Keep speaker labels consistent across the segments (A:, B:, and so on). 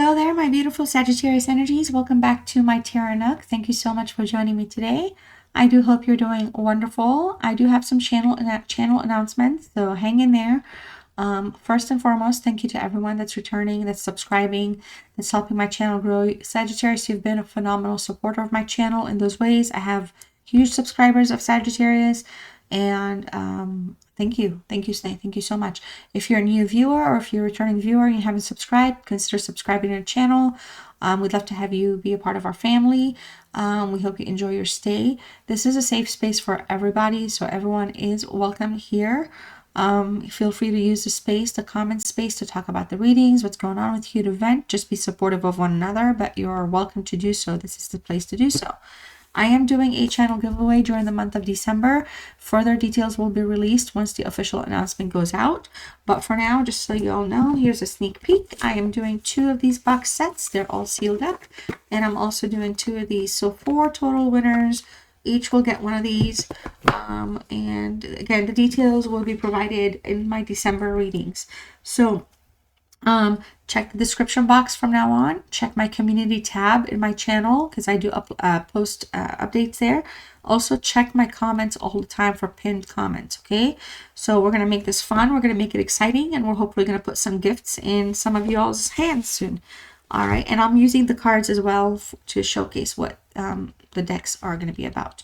A: Hello there, my beautiful Sagittarius energies. Welcome back to my Tarot Nook. Thank you so much for joining me today. I do hope you're doing wonderful. I do have some channel announcements, so hang in there. First and foremost, thank you to everyone that's returning, that's subscribing, that's helping my channel grow. Sagittarius, you've been a phenomenal supporter of my channel in those ways. I have huge subscribers of Sagittarius, and thank you so much. If you're a new viewer or if you're a returning viewer and you haven't subscribed, consider subscribing to the channel. We'd love to have you be a part of our family. We hope you enjoy your stay. This is a safe space for everybody, so everyone is welcome here. Feel free to use the space, the comment space, to talk about the readings, what's going on with you, to vent. Just be supportive of one another, but you're welcome to do so. This is the place to do so. I am doing a channel giveaway during the month of December. Further details will be released once the official announcement goes out. But for now, just so you all know, here's a sneak peek. I am doing 2 of these box sets. They're all sealed up. And I'm also doing 2 of these. So 4 total winners. Each will get one of these. And again, the details will be provided in my December readings. So check the description box from now on. Check my community tab in my channel because I do post updates there. Also check my comments all the time for pinned comments. Okay, so we're going to make this fun, we're going to make it exciting, and we're hopefully going to put some gifts in some of y'all's hands soon. All right, and I'm using the cards as well to showcase what the decks are going to be about.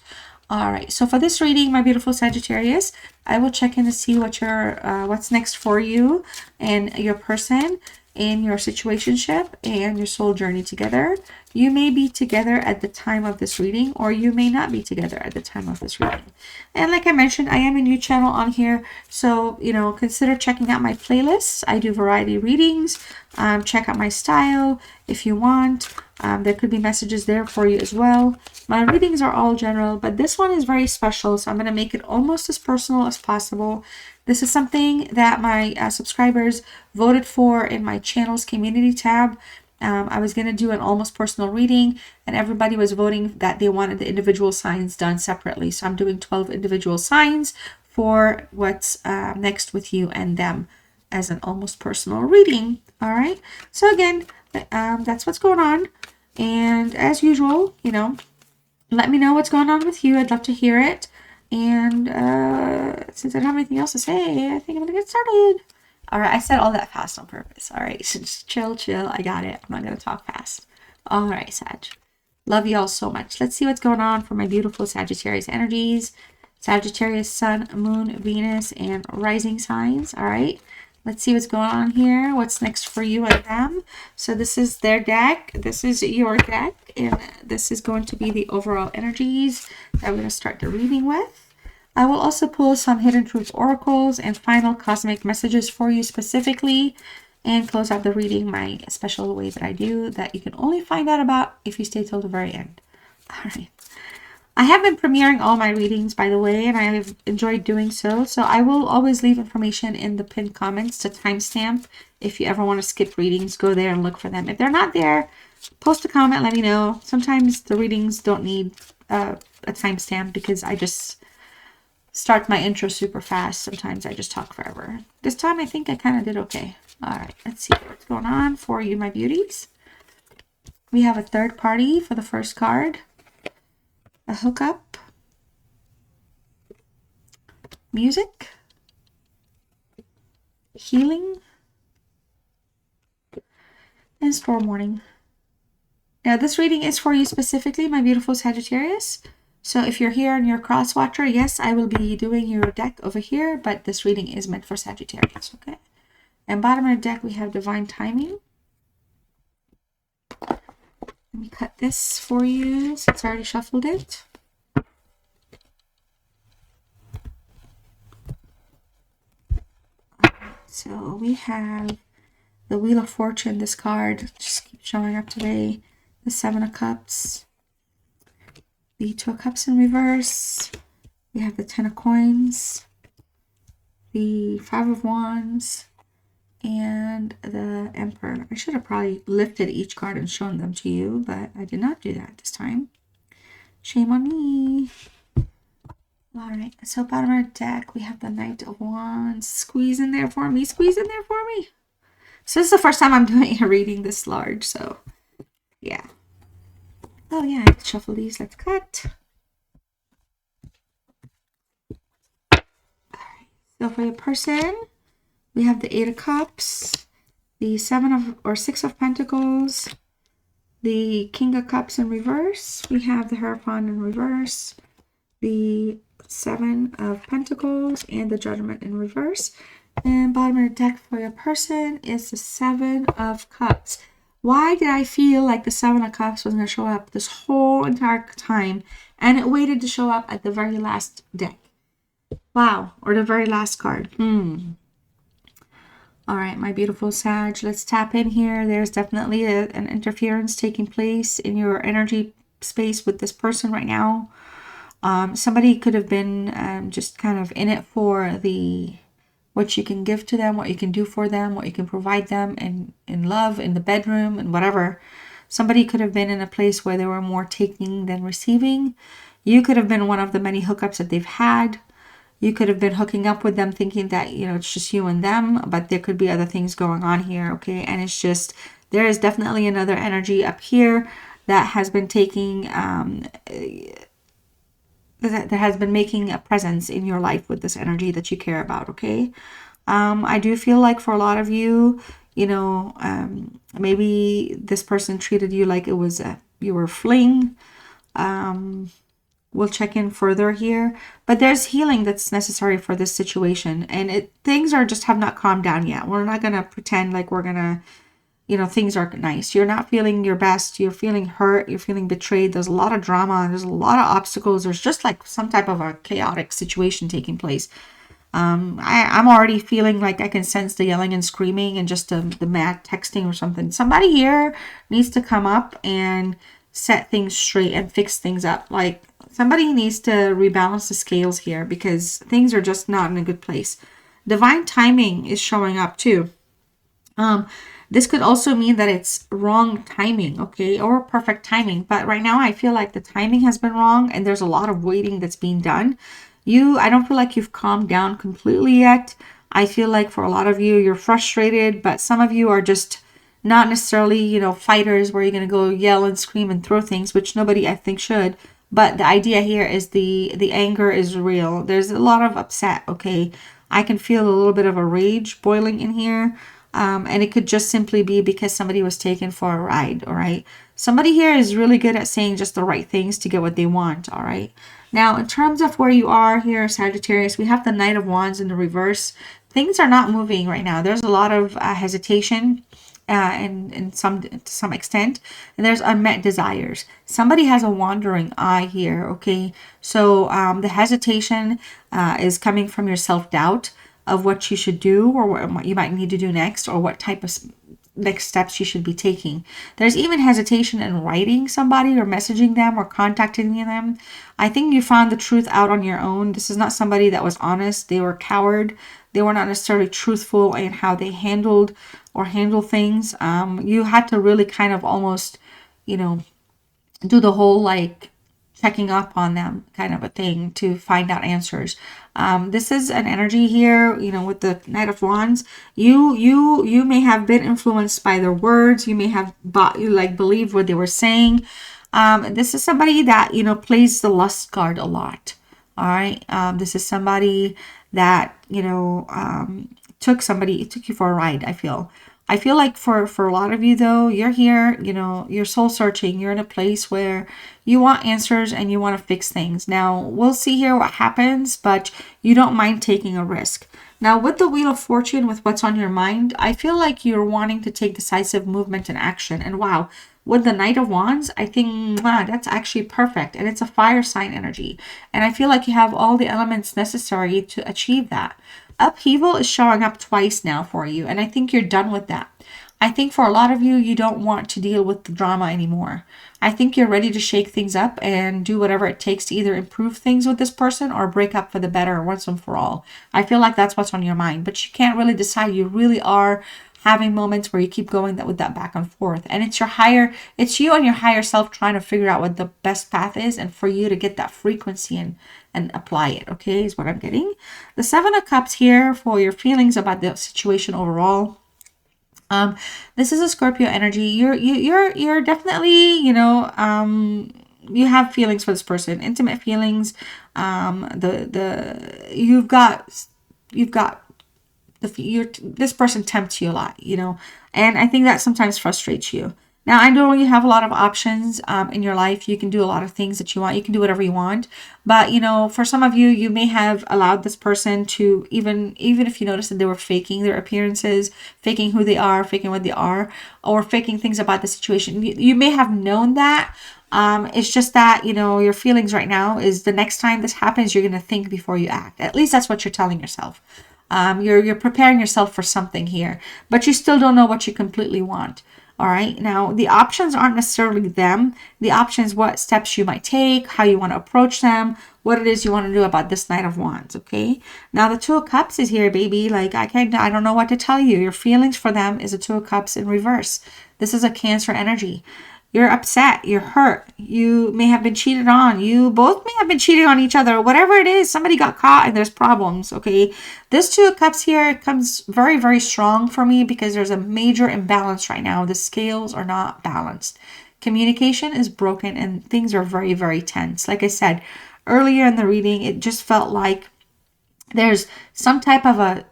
A: All right, so for this reading, my beautiful Sagittarius, I will check in to see what your what's next for you and your person in your situationship and your soul journey together. You may be together at the time of this reading, or you may not be together at the time of this reading. And like I mentioned, I am a new channel on here, so consider checking out my playlists. I do variety readings. Check out my style if you want. There could be messages there for you as well. My readings are all general, but this one is very special, so I'm going to make it almost as personal as possible. This is something that my subscribers voted for in my channel's community tab. I was going to do an almost personal reading, and everybody was voting that they wanted the individual signs done separately. So I'm doing 12 individual signs for what's next with you and them as an almost personal reading. All right. So again, that's what's going on. And as usual, let me know what's going on with you. I'd love to hear it. And since I don't have anything else to say, I think I'm going to get started. All right, I said all that fast on purpose. All right, so just chill. I got it. I'm not going to talk fast. All right, Sag. Love you all so much. Let's see what's going on for my beautiful Sagittarius energies. Sagittarius, Sun, Moon, Venus, and rising signs. All right. Let's see what's going on here. What's next for you and them. So this is their deck. This is your deck. And this is going to be the overall energies that we're going to start the reading with. I will also pull some Hidden Truth oracles and final cosmic messages for you specifically. And close out the reading my special way that I do that you can only find out about if you stay till the very end. All right. I have been premiering all my readings, by the way, and I have enjoyed doing so. So I will always leave information in the pinned comments to timestamp. If you ever want to skip readings, go there and look for them. If they're not there, post a comment, let me know. Sometimes the readings don't need a timestamp because I just start my intro super fast. Sometimes I just talk forever. This time I think I kind of did okay. All right, let's see what's going on for you, my beauties. We have a third party for the first card. A hookup, music, healing, and storm warning. Now this reading is for you specifically, my beautiful Sagittarius. So if you're here and you're a cross watcher, yes, I will be doing your deck over here, but this reading is meant for Sagittarius, okay? And bottom of the deck, we have divine timing. Let me cut this for you since I already shuffled it. So we have the Wheel of Fortune. This card just keeps showing up today. The 7 of Cups. The 2 of Cups in reverse. We have the 10 of Coins. The 5 of Wands. And the Emperor. I should have probably lifted each card and shown them to you, but I did not do that this time. Shame on me. All right, so bottom of our deck, we have the Knight of Wands. Squeeze in there for me. Squeeze in there for me. So this is the first time I'm doing a reading this large, so yeah. Oh yeah, I can shuffle these. Let's cut. Alright, so for your person, we have the Eight of Cups, the Six of Pentacles, the King of Cups in reverse. We have the Hierophant in reverse, the Seven of Pentacles, and the Judgment in reverse. And bottom of the deck for your person is the Seven of Cups. Why did I feel like the Seven of Cups was going to show up this whole entire time, and it waited to show up at the very last deck? Wow, or the very last card. All right, my beautiful Sag, let's tap in here. There's definitely an interference taking place in your energy space with this person right now. Somebody could have been just kind of in it for what you can give to them, what you can do for them, what you can provide them in love, in the bedroom, and whatever. Somebody could have been in a place where they were more taking than receiving. You could have been one of the many hookups that they've had. You could have been hooking up with them thinking that, you know, it's just you and them, but there could be other things going on here, okay? And it's just, there is definitely another energy up here that has been taking, that has been making a presence in your life with this energy that you care about, okay? I do feel like for a lot of you, you know, maybe this person treated you like it was you were a fling. We'll check in further here, but there's healing that's necessary for this situation, and things are just have not calmed down yet. We're not gonna pretend like we're gonna, you know, things are nice. You're not feeling your best. You're feeling hurt. You're feeling betrayed. There's a lot of drama. There's a lot of obstacles. There's just like some type of a chaotic situation taking place. I'm already feeling like I can sense the yelling and screaming and just the mad texting or something. Somebody here needs to come up and set things straight and fix things up. Like, somebody needs to rebalance the scales here because things are just not in a good place. Divine timing is showing up too. This could also mean that it's wrong timing, okay, or perfect timing. But right now I feel like the timing has been wrong and there's a lot of waiting that's being done. I don't feel like you've calmed down completely yet. I feel like for a lot of you, you're frustrated, but some of you are just not necessarily, you know, fighters where you're going to go yell and scream and throw things, which nobody I think should. But the idea here is the anger is real. There's a lot of upset, okay? I can feel a little bit of a rage boiling in here. And it could just simply be because somebody was taken for a ride, all right? Somebody here is really good at saying just the right things to get what they want, all right? Now, in terms of where you are here, Sagittarius, we have the Knight of Wands in the reverse. Things are not moving right now. There's a lot of hesitation. To some extent, and there's unmet desires. Somebody has a wandering eye here, okay? So the hesitation is coming from your self-doubt of what you should do or what you might need to do next, or what type of next steps you should be taking. There's even hesitation in writing somebody or messaging them or contacting them. I think you found the truth out on your own. This is not somebody that was honest. They were coward. They were not necessarily truthful in how they handle things. You had to really kind of almost, you know, do the whole like checking up on them kind of a thing to find out answers. This is an energy here, you know, with the Knight of Wands. You may have been influenced by their words. You may have believed what they were saying. This is somebody that, you know, plays the lust card a lot. All right. This is somebody that, you know, took you for a ride. I feel like for a lot of you though, you're here, you know, you're soul searching. You're in a place where you want answers and you want to fix things. Now, we'll see here what happens, but you don't mind taking a risk. Now, with the Wheel of Fortune, with what's on your mind, I feel like you're wanting to take decisive movement and action. And wow, with the Knight of Wands, I think that's actually perfect. And it's a fire sign energy. And I feel like you have all the elements necessary to achieve that. Upheaval is showing up twice now for you. And I think you're done with that. I think for a lot of you, you don't want to deal with the drama anymore. I think you're ready to shake things up and do whatever it takes to either improve things with this person or break up for the better once and for all. I feel like that's what's on your mind, but you can't really decide. You really are having moments where you keep going with that back and forth. And it's you and your higher self trying to figure out what the best path is and for you to get that frequency and apply it, okay, is what I'm getting. The Seven of Cups here for your feelings about the situation overall. This is a Scorpio energy. You're definitely, you have feelings for this person, intimate feelings. You've got this person tempts you a lot, and I think that sometimes frustrates you. Now, I know you have a lot of options in your life. You can do a lot of things that you want. You can do whatever you want. But, for some of you, you may have allowed this person to, even if you notice that they were faking their appearances, faking who they are, faking what they are, or faking things about the situation. You may have known that. It's just that, your feelings right now is the next time this happens, you're going to think before you act. At least that's what you're telling yourself. You're preparing yourself for something here, but you still don't know what you completely want. All right. Now, the options aren't necessarily them. The options, what steps you might take, how you want to approach them, what it is you want to do about this Knight of Wands. Okay. Now, the Two of Cups is here, baby. Like, I don't know what to tell you. Your feelings for them is a Two of Cups in reverse. This is a Cancer energy. You're upset. You're hurt. You may have been cheated on. You both may have been cheating on each other. Whatever it is, somebody got caught and there's problems, okay? This Two of Cups here comes very, very strong for me because there's a major imbalance right now. The scales are not balanced. Communication is broken and things are very, very tense. Like I said earlier in the reading, it just felt like there's some type of a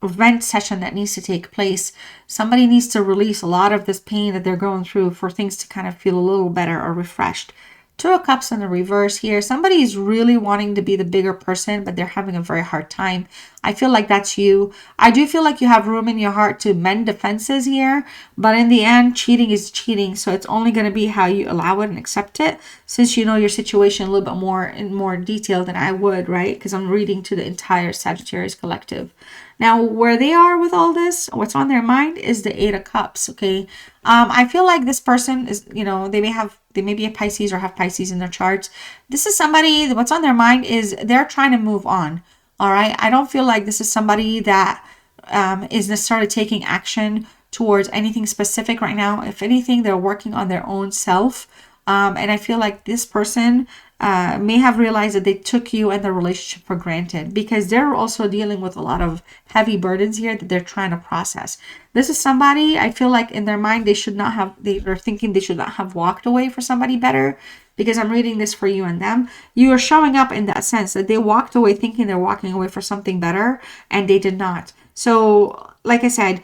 A: vent session that needs to take place. Somebody needs to release a lot of this pain that they're going through for things to kind of feel a little better or refreshed. Two of Cups in the reverse here. Somebody is really wanting to be the bigger person, but they're having a very hard time. I feel like that's you. I do feel like you have room in your heart to mend defenses here, but in the end, cheating is cheating. So it's only going to be how you allow it and accept it, since you know your situation a little bit more in more detail than I would, right? Because I'm reading to the entire Sagittarius collective. Now, where they are with all this, what's on their mind is the Eight of Cups, okay? I feel like this person is, they may be a Pisces or have Pisces in their charts. This is somebody, what's on their mind is they're trying to move on, all right? I don't feel like this is somebody that is necessarily taking action towards anything specific right now. If anything, they're working on their own self. And I feel like this person may have realized that they took you and the relationship for granted, because they're also dealing with a lot of heavy burdens here that they're trying to process. This is somebody, I feel like in their mind, they're thinking they should not have walked away for somebody better, because I'm reading this for you and them. You are showing up in that sense that they walked away thinking they're walking away for something better, and they did not. So, like I said,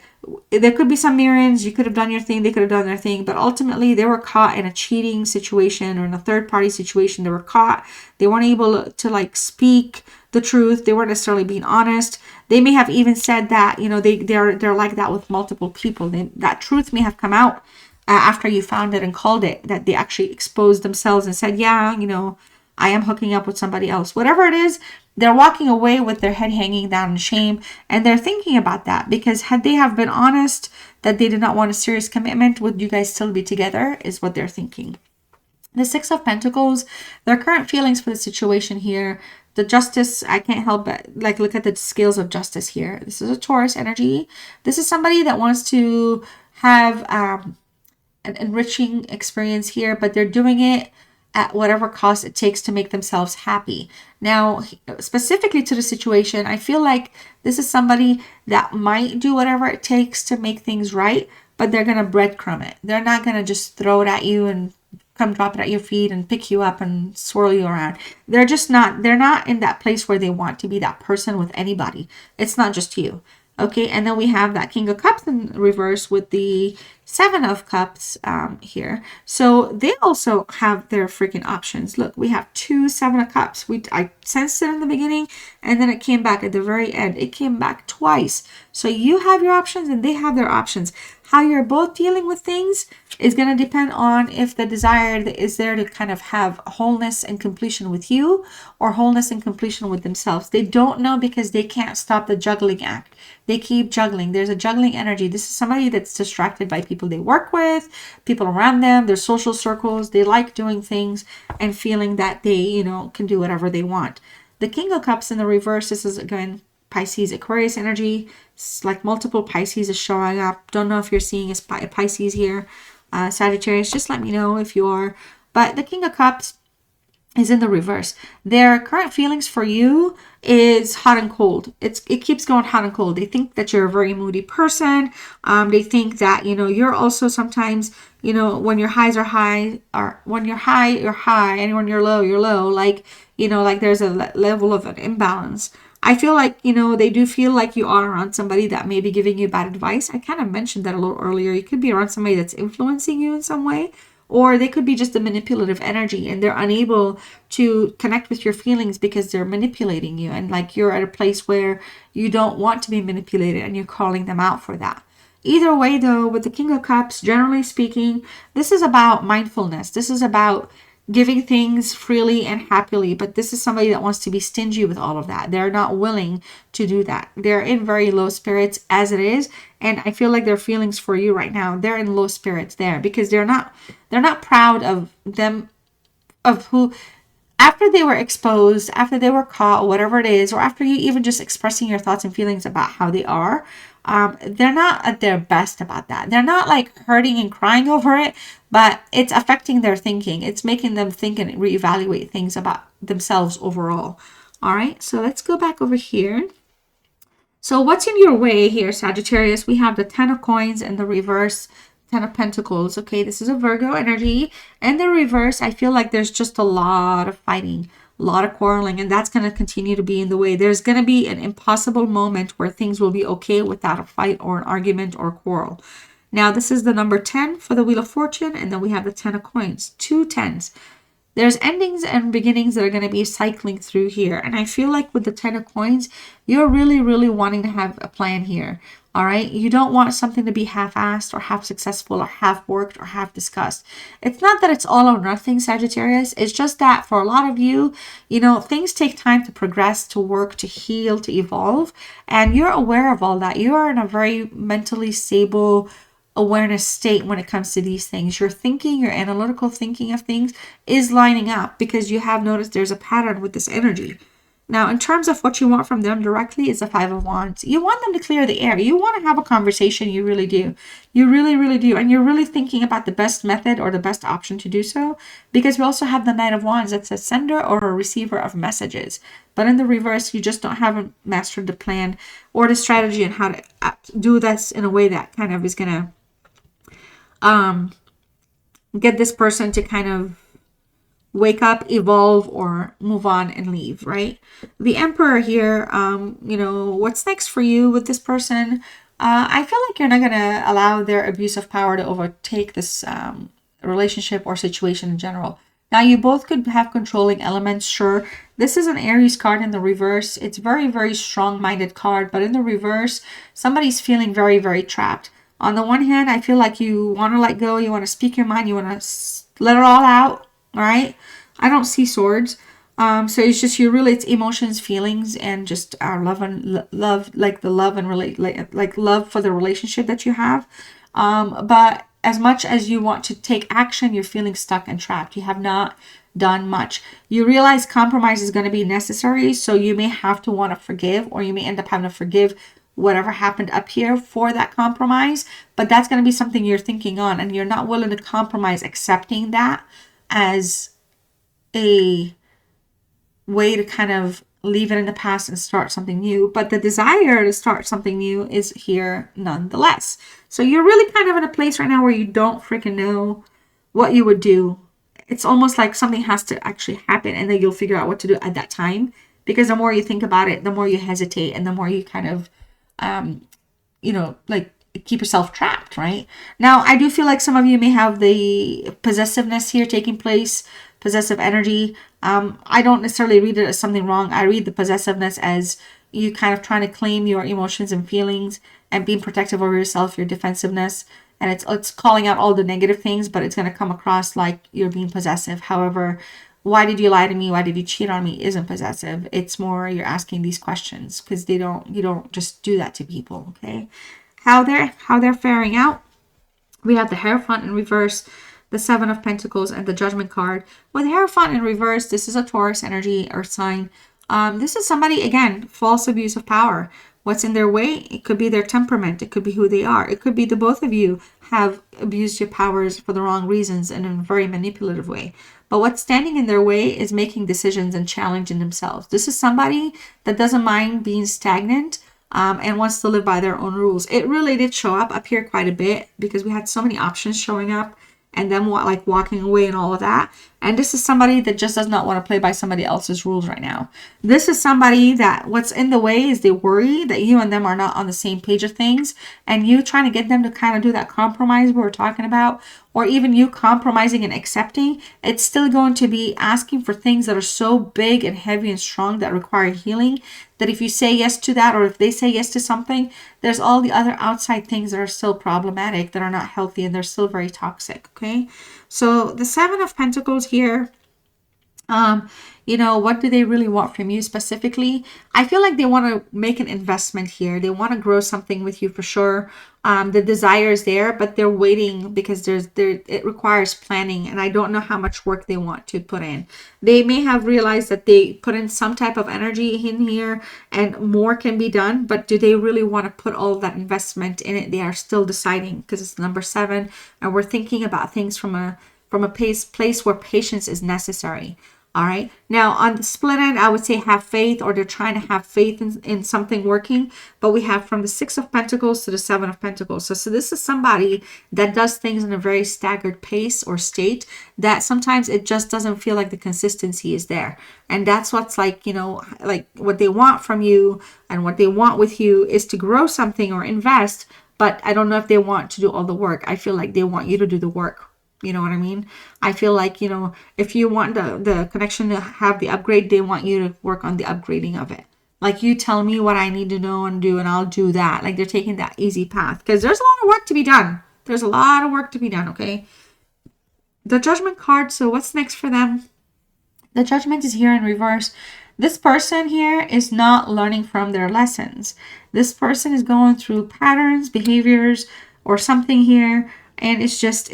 A: there could be some mirrors. You could have done your thing. They could have done their thing. But ultimately, they were caught in a cheating situation or in a third-party situation. They were caught. They weren't able to speak the truth. They weren't necessarily being honest. They may have even said that, they're like that with multiple people. That truth may have come out after you found it and called it, that they actually exposed themselves and said, yeah, I am hooking up with somebody else. Whatever it is, they're walking away with their head hanging down in shame, and they're thinking about that, because had they have been honest that they did not want a serious commitment, would you guys still be together, is what they're thinking. The Six of Pentacles, their current feelings for the situation here, the Justice, I can't help but look at the scales of justice here. This is a Taurus energy. This is somebody that wants to have an enriching experience here, but they're doing it at whatever cost it takes to make themselves happy. Now, specifically to the situation, I feel like this is somebody that might do whatever it takes to make things right, but they're going to breadcrumb it. They're not going to just throw it at you and come drop it at your feet and pick you up and swirl you around. They're not in that place where they want to be that person with anybody. It's not just you. Okay, and then we have that King of Cups in reverse with the Seven of Cups here. So they also have their freaking options. Look, we have two Seven of Cups. I sensed it in the beginning, and then it came back at the very end. It came back twice. So you have your options and they have their options. How you're both dealing with things is going to depend on if the desire is there to kind of have wholeness and completion with you, or wholeness and completion with themselves. They don't know, because they can't stop the juggling act. They keep juggling. There's a juggling energy. This is somebody that's distracted by people they work with, people around them, their social circles. They like doing things and feeling that they, can do whatever they want. The King of Cups in the reverse, this is again Pisces, Aquarius energy. It's like multiple Pisces is showing up. Don't know if you're seeing a Pisces here. Sagittarius, just let me know if you are. But the King of Cups, is in the reverse. Their current feelings for you is hot and cold. It keeps going hot and cold. They think that you're a very moody person. They think that, you know, you're also sometimes, you know, when your highs are high, or when you're high, you're high, and when you're low, you're low. Like, you know, like there's a level of an imbalance. I feel like, you know, they do feel like you are around somebody that may be giving you bad advice. I kind of mentioned that a little earlier. You could be around somebody that's influencing you in some way, or they could be just a manipulative energy and they're unable to connect with your feelings because they're manipulating you. And like you're at a place where you don't want to be manipulated and you're calling them out for that. Either way, though, with the King of Cups, generally speaking, this is about mindfulness. This is about giving things freely and happily, but this is somebody that wants to be stingy with all of that. They're not willing to do that. They're in very low spirits as it is, and I feel like their feelings for you right now, they're in low spirits there because they're not proud of them, of who, after they were exposed, after they were caught, whatever it is, or after you even just expressing your thoughts and feelings about how they are, they're not at their best about that. They're not like hurting and crying over it, but it's affecting their thinking. It's making them think and reevaluate things about themselves overall. All right, so let's go back over here. So what's in your way here, Sagittarius? We have the 10 of coins and the reverse 10 of pentacles. Okay, this is a Virgo energy. And the reverse, I feel like there's just a lot of fighting, a lot of quarreling, and that's going to continue to be in the way. There's going to be an impossible moment where things will be okay without a fight or an argument or quarrel. Now, this is the number 10 for the Wheel of Fortune, and then we have the 10 of coins, 2 10s. There's endings and beginnings that are going to be cycling through here. And I feel like with the 10 of coins, you're really, really wanting to have a plan here. All right. You don't want something to be half-assed or half successful or half worked or half discussed. It's not that it's all or nothing, Sagittarius. It's just that for a lot of you, you know, things take time to progress, to work, to heal, to evolve. And you're aware of all that. You are in a very mentally stable awareness state when it comes to these things. Your thinking, your analytical thinking of things is lining up because you have noticed there's a pattern with this energy. Now, in terms of what you want from them directly is the 5 of Wands. You want them to clear the air. You want to have a conversation. You really do. You really, really do. And you're really thinking about the best method or the best option to do so, because we also have the Knight of Wands that's a sender or a receiver of messages. But in the reverse, you just haven't mastered the plan or the strategy and how to do this in a way that kind of is going to get this person to kind of wake up, evolve, or move on and leave, right? The Emperor here, you know, what's next for you with this person? I feel like you're not going to allow their abuse of power to overtake this relationship or situation in general. Now, you both could have controlling elements, sure. This is an Aries card in the reverse. It's very, very strong-minded card, but in the reverse, somebody's feeling very, very trapped. On the one hand, I feel like you want to let go, you want to speak your mind, you want to let it all out, all right? I don't see swords. So it's just it's emotions, feelings, and just love and love, like the love and like love for the relationship that you have. But as much as you want to take action, you're feeling stuck and trapped. You have not done much. You realize compromise is going to be necessary, so you may have to want to forgive, or you may end up having to forgive whatever happened up here for that compromise, but that's going to be something you're thinking on, and you're not willing to compromise accepting that as a way to kind of leave it in the past and start something new. But the desire to start something new is here nonetheless. So you're really kind of in a place right now where you don't freaking know what you would do. It's almost like something has to actually happen, and then you'll figure out what to do at that time, because the more you think about it, the more you hesitate, and the more you kind of you know, like keep yourself trapped, right? Now, I do feel like some of you may have the possessiveness here taking place, possessive energy. I don't necessarily read it as something wrong. I read the possessiveness as you kind of trying to claim your emotions and feelings and being protective over yourself, your defensiveness. And it's calling out all the negative things, but it's going to come across like you're being possessive. However, why did you lie to me? Why did you cheat on me? Isn't possessive. It's more you're asking these questions because you don't just do that to people, okay? How they're faring out. We have the Hierophant in reverse, the 7 of Pentacles, and the Judgment card. With Hierophant in reverse, this is a Taurus energy, earth sign. This is somebody, again, false abuse of power. What's in their way? It could be their temperament. It could be who they are. It could be the both of you have abused your powers for the wrong reasons in a very manipulative way. But what's standing in their way is making decisions and challenging themselves. This is somebody that doesn't mind being stagnant, and wants to live by their own rules. It really did show up here quite a bit because we had so many options showing up and then like walking away and all of that. And this is somebody that just does not want to play by somebody else's rules right now. This is somebody that what's in the way is they worry that you and them are not on the same page of things, and you trying to get them to kind of do that compromise we were talking about, or even you compromising and accepting. It's still going to be asking for things that are so big and heavy and strong that require healing, that if you say yes to that, or if they say yes to something, there's all the other outside things that are still problematic, that are not healthy, and they're still very toxic. Okay, so the Seven of Pentacles here, you know, what do they really want from you specifically? I feel like they want to make an investment here. They want to grow something with you for sure. The desire is there, but they're waiting because it requires planning, and I don't know how much work they want to put in. They may have realized that they put in some type of energy in here and more can be done, but do they really want to put all that investment in it? They are still deciding, because it's number 7, and we're thinking about things from a place where patience is necessary. All right. Now on the split end, I would say have faith, or they're trying to have faith in something working. But we have from the 6 of Pentacles to the 7 of Pentacles. So this is somebody that does things in a very staggered pace or state, that sometimes it just doesn't feel like the consistency is there. And that's what's like, you know, like what they want from you and what they want with you is to grow something or invest. But I don't know if they want to do all the work. I feel like they want you to do the work. You know what I mean? I feel like, you know, if you want the connection to have the upgrade, they want you to work on the upgrading of it. Like, you tell me what I need to know and do, and I'll do that. Like, they're taking that easy path because there's a lot of work to be done. There's a lot of work to be done, okay? The Judgment card. So what's next for them? The Judgment is here in reverse. This person here is not learning from their lessons. This person is going through patterns, behaviors, or something here, and it's just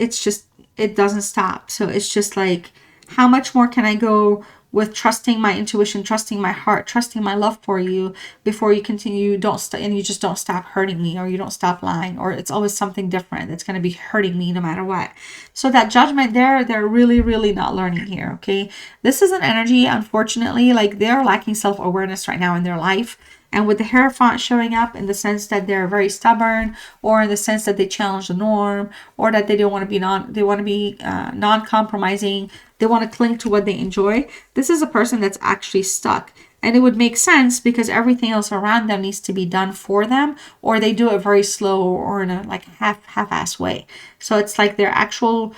A: it doesn't stop. So it's just like, how much more can I go with trusting my intuition, trusting my heart, trusting my love for you before you continue, and you just don't stop hurting me, or you don't stop lying, or it's always something different that's going to be hurting me no matter what. So that Judgment there, they're really, really not learning here, okay? This is an energy, unfortunately, like they're lacking self-awareness right now in their life. And with the Hierophant showing up in the sense that they're very stubborn, or in the sense that they challenge the norm, or that they don't want to be non-compromising, they want to cling to what they enjoy. This is a person that's actually stuck. And it would make sense because everything else around them needs to be done for them, or they do it very slow or in a like half-ass way. So it's like their actual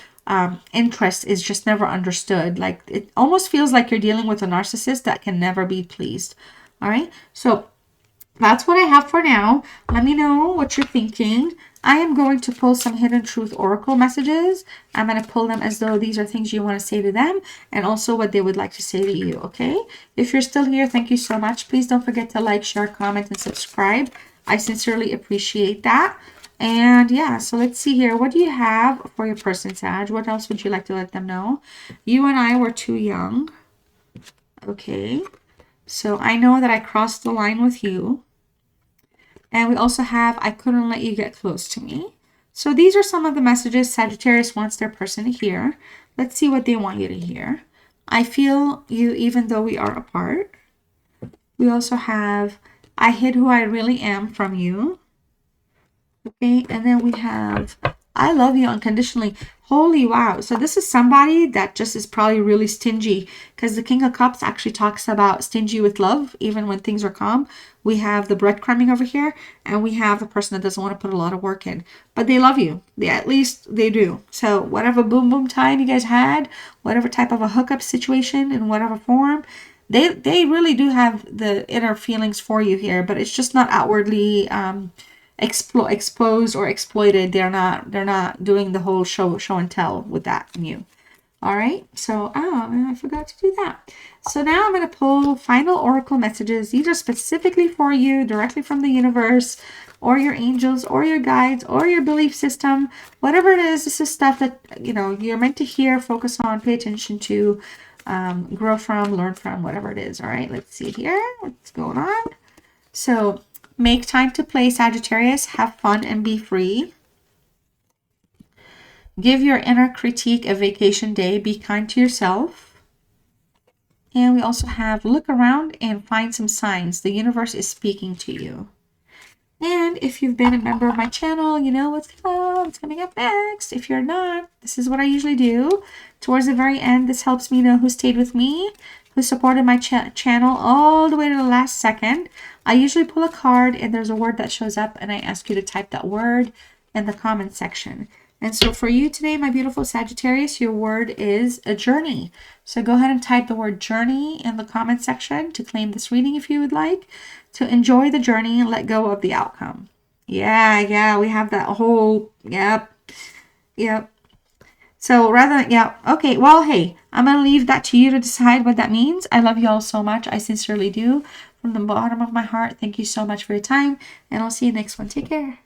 A: interest is just never understood. Like, it almost feels like you're dealing with a narcissist that can never be pleased. All right. So that's what I have for now. Let me know what you're thinking. I am going to pull some Hidden Truth Oracle messages. I'm going to pull them as though these are things you want to say to them, and also what they would like to say to you, okay? If you're still here, thank you so much. Please don't forget to like, share, comment, and subscribe. I sincerely appreciate that. And yeah, so let's see here. What do you have for your person, Sag? What else would you like to let them know? You and I were too young. Okay. So I know that I crossed the line with you. And we also have, I couldn't let you get close to me. So these are some of the messages Sagittarius wants their person to hear. Let's see what they want you to hear. I feel you even though we are apart. We also have, I hid who I really am from you. Okay, and then we have, I love you unconditionally. Holy wow. So this is somebody that just is probably really stingy, because the King of Cups actually talks about stingy with love, even when things are calm. We have the breadcrumbing over here, and we have the person that doesn't want to put a lot of work in, but they love you. At least they do. So whatever boom boom time you guys had, whatever type of a hookup situation in whatever form, they really do have the inner feelings for you here, but it's just not outwardly exposed or exploited. They're not doing the whole show and tell with that in you. All right, so I forgot to do that. So now I'm going to pull final oracle messages. These are specifically for you, directly from the universe, or your angels, or your guides, or your belief system, whatever it is. This is stuff that, you know, you're meant to hear, focus on, pay attention to, grow from, learn from, whatever it is. All right, let's see here what's going on. So Make time to play, Sagittarius. Have fun and be free. Give your inner critique a vacation day. Be kind to yourself. And we also have look around and find some signs. The universe is speaking to you. And if you've been a member of my channel, you know what's coming up next. If you're not, this is what I usually do. Towards the very end, this helps me know who stayed with me, who supported my channel all the way to the last second. I usually pull a card and there's a word that shows up and I ask you to type that word in the comment section. And so for you today, my beautiful Sagittarius, your word is a journey. So go ahead and type the word journey in the comment section to claim this reading if you would like. To enjoy the journey and let go of the outcome. Yeah, we have that whole, yep. So okay, well, hey, I'm going to leave that to you to decide what that means. I love you all so much. I sincerely do. From the bottom of my heart, thank you so much for your time. And I'll see you next one. Take care.